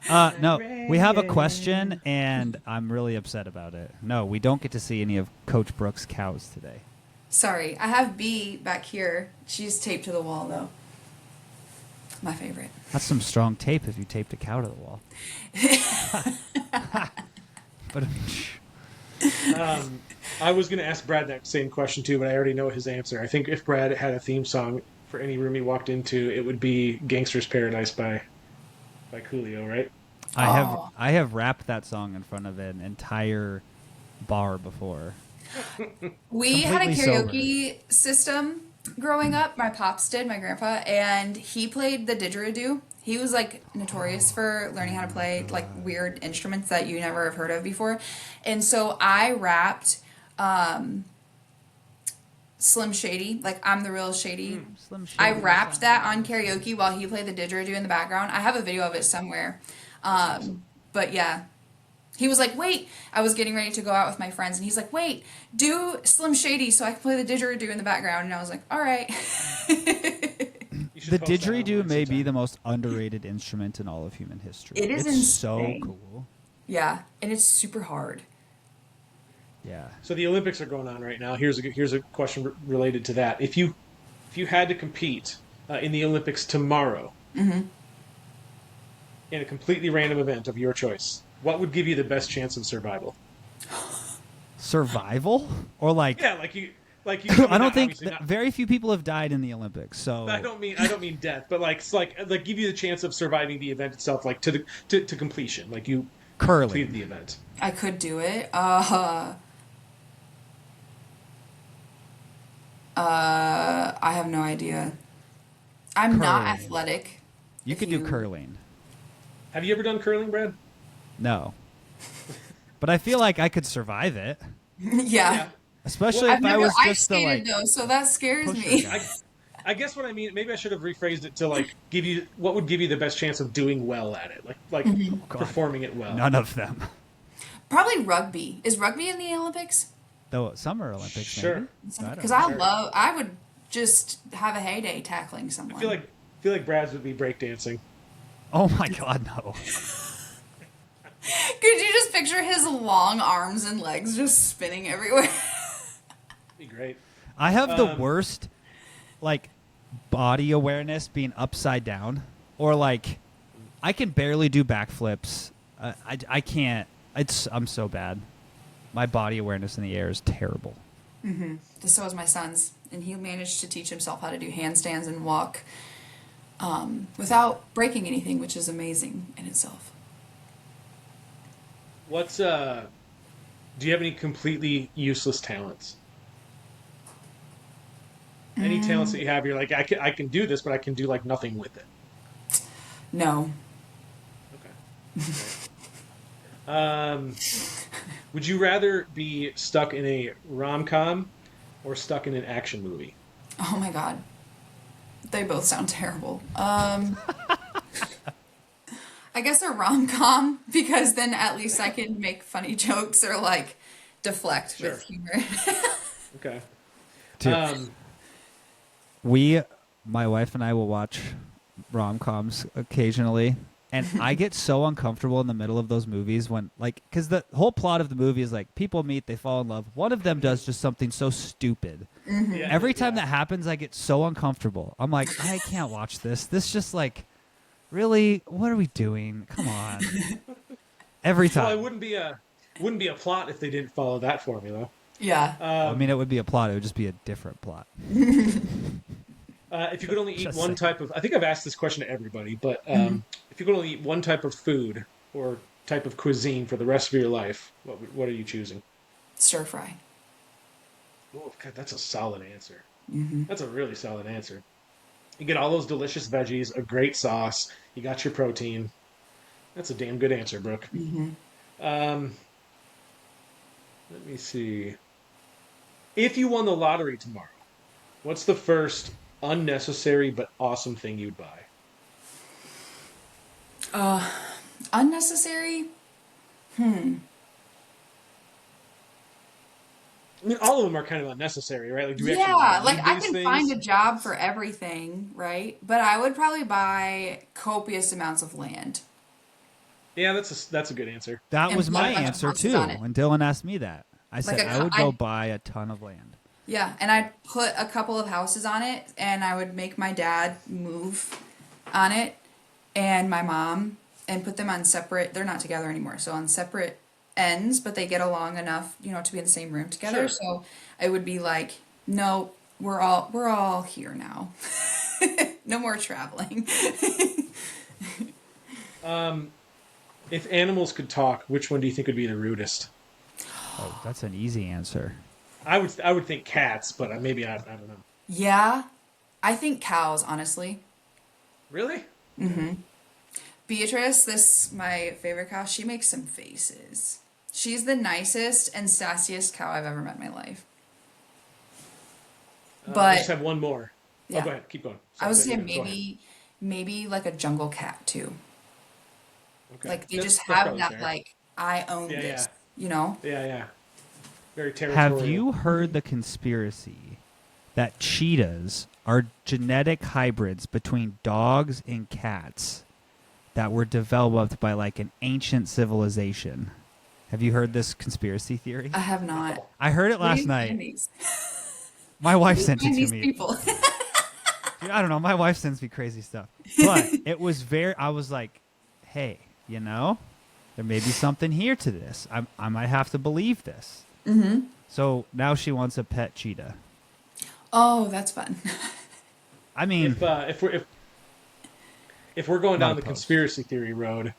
No, we have a question, and I'm really upset about it. No, we don't get to see any of Coach Brooks' cows today. Sorry, I have B back here. She's taped to the wall, though. My favorite. That's some strong tape if you taped a cow to the wall. But I was going to ask Brad that same question too, but I already know his answer. I think if Brad had a theme song for any room he walked into, it would be "Gangster's Paradise" by Coolio, right? Oh. I have rapped that song in front of an entire bar before. We had a Completely karaoke system growing up. My pops did, my grandpa, and he played the didgeridoo. He was notorious for learning how to play weird instruments that you never have heard of before. And so I rapped Slim Shady, like I'm the real Shady. Slim I Shady rapped sounds that on nice. karaoke while he played the didgeridoo in the background. I have a video of it somewhere. That's awesome. But yeah, he was like, wait, I was getting ready to go out with my friends, and he's like, wait, do Slim Shady so I can play the didgeridoo in the background. And I was like, all right. You should The post that didgeridoo online may be sometime. the most underrated instrument in all of human history. It is It's so insane. cool. Yeah, and it's super hard. Yeah. So the Olympics are going on right now. Here's a question related to that. If you had to compete in the Olympics tomorrow in a completely random event of your choice, what would give you the best chance of survival? Survival? Or like Yeah, like you. I mean, I don't not, think obviously not. very few people have died in the Olympics. So I don't mean death, but like it's like give you the chance of surviving the event itself, like to completion, like you completed the curling. event. I could do it. I have no idea. I'm not Curling. athletic. You If could do you- curling. Have you ever done curling, Brad? No. But I feel like I could survive it. Yeah. Especially Well, if I've I never was ice just the skated like though, so that scares pusher me. guy. I guess what I mean, maybe I should have rephrased it to like give you what would give you the best chance of doing well at it, like God. performing it well. None of them. Probably rugby. Is rugby in the Olympics? The Summer Olympics, Sure. maybe. Because don't know. I would just have a heyday tackling someone. I feel like Brad's would be breakdancing. Oh my God, no. Could you just picture his long arms and legs just spinning everywhere? Be great. I have the Um, worst, like, body awareness being upside down, or like, I can barely do backflips. I can't. I'm so bad. My body awareness in the air is terrible. So is my son's, and he managed to teach himself how to do handstands and walk without breaking anything, which is amazing in itself. Do you have any completely useless talents? Any talents that you have, you're like, I can do this, but I can do like nothing with it. No. Okay. Would you rather be stuck in a rom-com or stuck in an action movie? Oh my god. They both sound terrible. I guess a rom-com, because then at least I can make funny jokes or like deflect Sure. with humor. Okay. Dude, Um, my wife and I will watch rom-coms occasionally, and I get so uncomfortable in the middle of those movies when, like, because the whole plot of the movie is like people meet, they fall in love. One of them does just something so stupid. yeah, Every time yeah. that happens, I get so uncomfortable. I'm like, I can't watch this. This just like, really, what are we doing? Come on. Every Well, time. it wouldn't be a plot if they didn't follow that formula. Yeah. I mean, it would be a plot. It would just be a different plot. If you could only eat Just one saying. type of, I think I've asked this question to everybody, but if you could only eat one type of food or type of cuisine for the rest of your life, what are you choosing? Stir fry. Oh, God, that's a solid answer. That's a really solid answer. You get all those delicious veggies, a great sauce, you got your protein. That's a damn good answer, Brooke. Um, let me see. If you won the lottery tomorrow, what's the first unnecessary but awesome thing you'd buy? Unnecessary? I mean, all of them are kind of unnecessary, right? Like, do we actually Yeah, need like I these can things? find a job for everything, right? But I would probably buy copious amounts of land. Yeah, that's a good answer. That And was put my a bunch of answer houses too. on it. When Dylan asked me that, I said Like I would go I'd- buy a ton of land. Yeah, and I'd put a couple of houses on it, and I would make my dad move on it, and my mom, and put them on separate. They're not together anymore, so on separate ends, but they get along enough, to be in the same room together. Sure. So I would be like, no, we're all here now. No more traveling. If animals could talk, which one do you think would be the rudest? Oh, that's an easy answer. I would think cats, but maybe I don't know. Yeah, I think cows, honestly. Really? Beatrice, my favorite cow, she makes some faces. She's the nicest and sassiest cow I've ever met in my life. I just But have one more. Oh, yeah, go ahead. Keep going. I Sorry, was yeah, saying go ahead. maybe like a jungle cat too. Okay, Like they just that's have probably that fair. like I own Yeah, this, yeah, you know? yeah. Very Have territorial. you heard the conspiracy that cheetahs are genetic hybrids between dogs and cats that were developed by like an ancient civilization? Have you heard this conspiracy theory? I have not. No. I heard it Where do last you night. find these? My Where wife do you sent it find to these me. people? Dude, I don't know. My wife sends me crazy stuff. But it was very, I was like, hey, you know, there may be something here to this. I might have to believe this. Mm-hmm. So now she wants a pet cheetah. Oh, that's fun. I mean, If we're going not down the opposed. conspiracy theory road,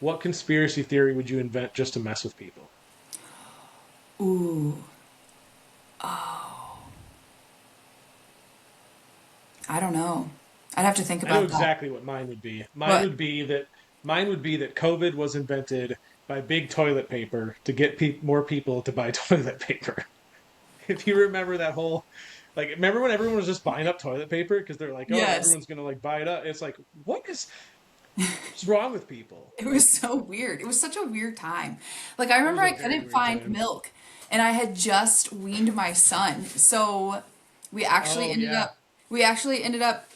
what conspiracy theory would you invent just to mess with people? Ooh, I don't know. I'd have to think I know about that. exactly what mine would be. What? Mine would be that COVID was invented by big toilet paper to get more people to buy toilet paper. If you remember that whole, like, remember when everyone was just buying up toilet paper because they're like, oh, Yes. everyone's gonna like buy it up. It's like, what's wrong with people? It was Like, so weird. It was such a weird time. Like I it remember was a I very couldn't weird find time. milk and I had just weaned my son. So we actually Oh ended yeah. up we actually ended up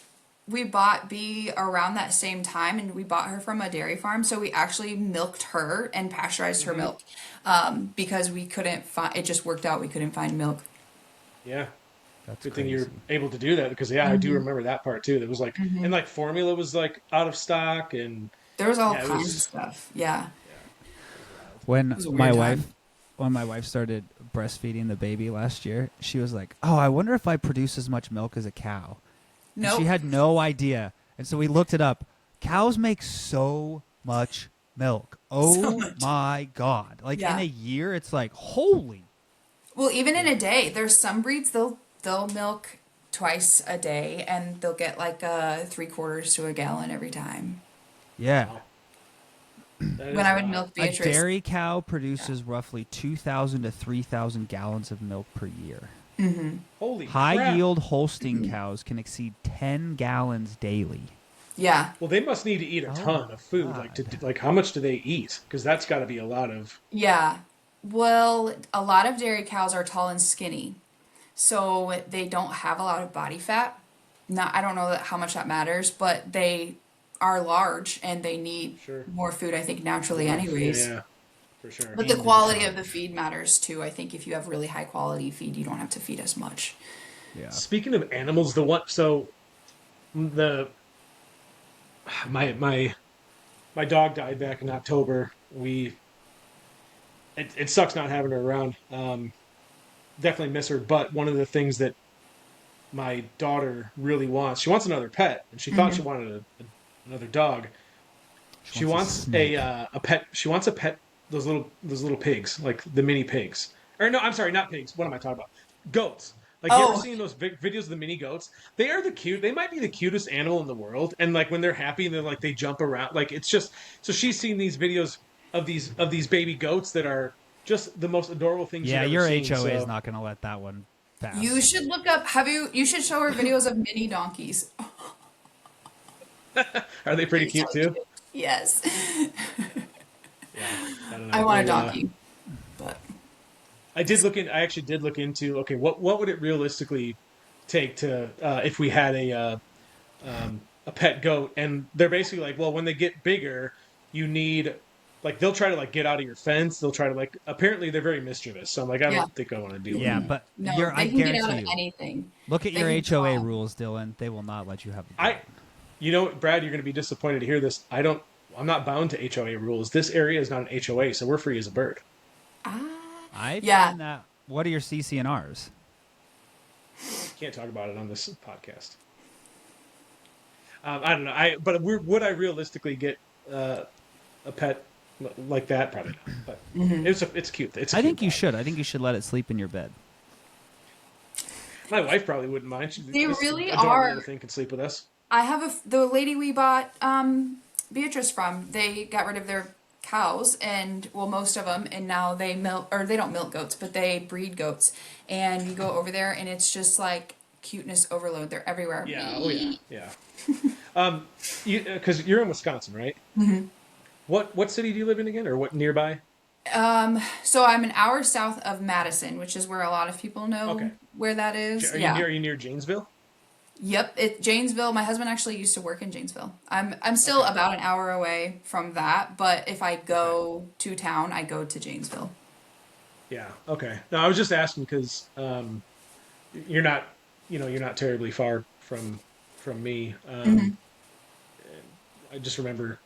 we bought Bee around that same time and we bought her from a dairy farm. So we actually milked her and pasteurized her Hmm. milk because we couldn't find it just worked out we couldn't find milk. Yeah. That's Good thing you're crazy. able to do that because yeah, I do Hmm. remember that part too. There was like and Hmm. like formula was like out of stock and There was all yeah, it kinds of was stuff. Yeah. yeah, it was wild. It When was a my weird time. wife when my wife started breastfeeding the baby last year, she was like, "Oh, I wonder if I produce as much milk as a cow." And she Nope. had no idea. And so we looked it up. Cows make so much milk. So Oh much. my god. Like in a Yeah. year it's like, "Holy." Well, even in Yeah. a day, there's some breeds they'll milk twice a day and they'll get like 3/4 to a gallon every time. Yeah. Wow. That When is a I would lot. milk A Beatrice, dairy cow yeah. produces roughly 2,000 to 3,000 gallons of milk per year. Mm-hmm. Holy High crap. yield Holstein cows can exceed 10 gallons daily. Yeah. Well, they must need to eat a Oh ton my of food. god. Like how much do they eat? Because that's got to be a lot of. Yeah. Well, a lot of dairy cows are tall and skinny, so they don't have a lot of body fat. Not, I don't know how much that matters, but they are large and they need Sure. more food, I think, naturally, More. Yeah, anyways. yeah, for sure. But the And in quality of the charge. feed matters too. I think if you have really high quality feed, you don't have to feed as much. Yeah. Speaking of animals, the one so the my my dog died back in October. It sucks not having her around. Definitely miss her. But one of the things that my daughter really wants, she wants another pet, and she thought she Hmm. wanted another dog. She She wants a wants snake. a pet. She wants a pet. Those little pigs, like the mini pigs. Or no, I'm sorry, not pigs. What am I talking about? Goats. Like you ever Oh, seen those videos of the mini goats? They are the cute. They might be the cutest animal in the world. And like when they're happy, and they're like they jump around. Like it's just so she's seen these videos of these baby goats that are just the most adorable things you've Yeah, ever your seen. HOA is So not going to let that one you pass. should look up, you should show her videos of mini donkeys. are they pretty They're so cute too? cute. Yes. Yeah, I don't I know. want a donkey, but I did look in. I actually did look into okay, what would it realistically take to if we had a pet goat? And they're basically like, well, when they get bigger, you need like they'll try to like get out of your fence. They'll try to like apparently they're very mischievous. So I'm like, I yeah. don't think I want to deal with Yeah, that. Mm-mm. but No, I they can get out guarantee of you. anything. Look at They your can HOA crawl. rules, Dylan. They will not let you have a I, goat. you know, Brad, you're going to be disappointed to hear this. I'm not bound to HOA rules. This area is not an HOA, so we're free as a bird. Ah. I Yeah. find that. What are your CCNRs? Can't talk about it on this podcast. I don't know. Would I realistically get uh, a pet like that? Probably not. But Hmm. it's cute. It's a I cute think you dog. should. I think you should let it sleep in your bed. My wife probably wouldn't mind. They This really adorable are. little thing could sleep with us. I have the lady we bought Beatrice from. They got rid of their cows, and well, most of them, and now they milk, or they don't milk goats, but they breed goats. And you go over there, and it's just like cuteness overload. They're everywhere. Yeah. Oh yeah. Yeah. Because you're in Wisconsin, right? Mm-hmm. What city do you live in again, or what nearby? So I'm an hour south of Madison, which is where a lot of people know Okay. where that is. Are you Yeah. near? Are you near Janesville? Yep, Janesville. My husband actually used to work in Janesville. I'm still Okay. about an hour away from that, but if I Okay. go to town, I go to Janesville. Yeah. Okay. No, I was just asking because you're not, you're not terribly far from me. Hmm. I just remember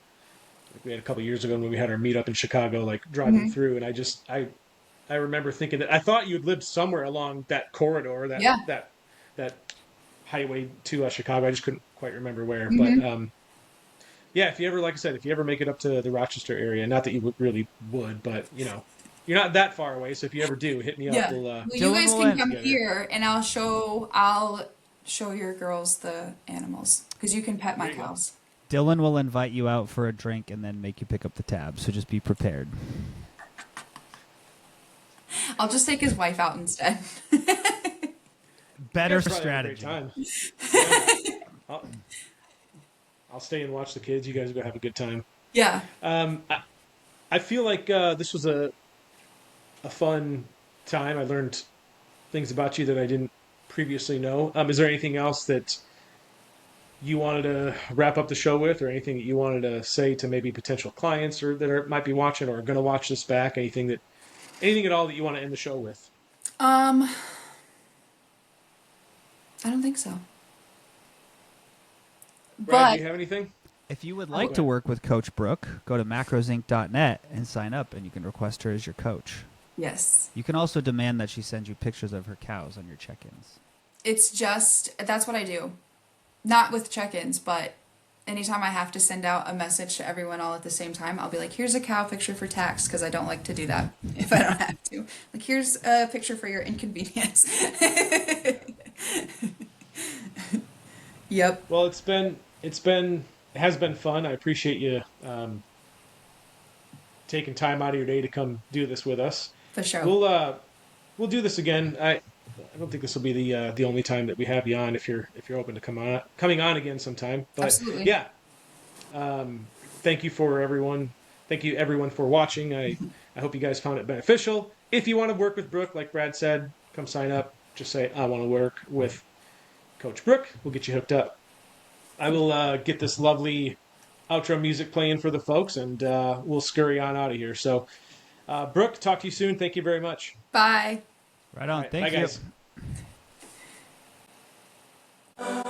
like we had a couple years ago when we had our meetup in Chicago, like driving Hmm. through, and I remember thinking that I thought you had lived somewhere along that corridor, Yeah. that highway to Chicago. I just couldn't quite remember where, but Hmm. yeah, if you ever, like I said, if you ever make it up to the Rochester area, not that you really would, but you're not that far away. So if you ever do, hit me up. Yeah. We'll Well, you Dylan guys will can end. come together. here, and I'll show your girls the animals because you can pet my There you go. cows. Dylan will invite you out for a drink and then make you pick up the tab. So just be prepared. I'll just take his wife out instead. Better You guys probably have a great strategy. time. Yeah, I'll, I'll stay and watch the kids. You guys go have a good time. Yeah. I feel like this was a fun time. I learned things about you that I didn't previously know. Is there anything else that you wanted to wrap up the show with, or anything that you wanted to say to maybe potential clients or might be watching or going to watch this back? Anything at all that you want to end the show with? Um, I don't think so. Brad, do But you have anything? If you would I, like Go to ahead. work with Coach Brooke, go to macrosinc.net and sign up, and you can request her as your coach. yes, You can also demand that she sends you pictures of her cows on your check-ins. it's just that's what I do. Not with check-ins, but anytime I have to send out a message to everyone all at the same time, I'll be like, here's a cow picture for tax because I don't like to do that if I don't have to. Like, here's a picture for your inconvenience. Yeah. Yep, Well, it has been fun. I appreciate you taking time out of your day to come do this with us. for sure. We'll do this again. I don't think this will be the only time that we have you on if you're open to coming on again sometime. But Absolutely. yeah, thank you for everyone. Thank you everyone for watching. I hope you guys found it beneficial. If you want to work with Brooke, like Brad said, come sign up. Just say I want to work with Coach Brooke. We'll get you hooked up. I will get this lovely outro music playing for the folks, and we'll scurry on out of here. So, Brooke, talk to you soon. Thank you very much. Bye. Right All on. right, bye, Thank you. guys.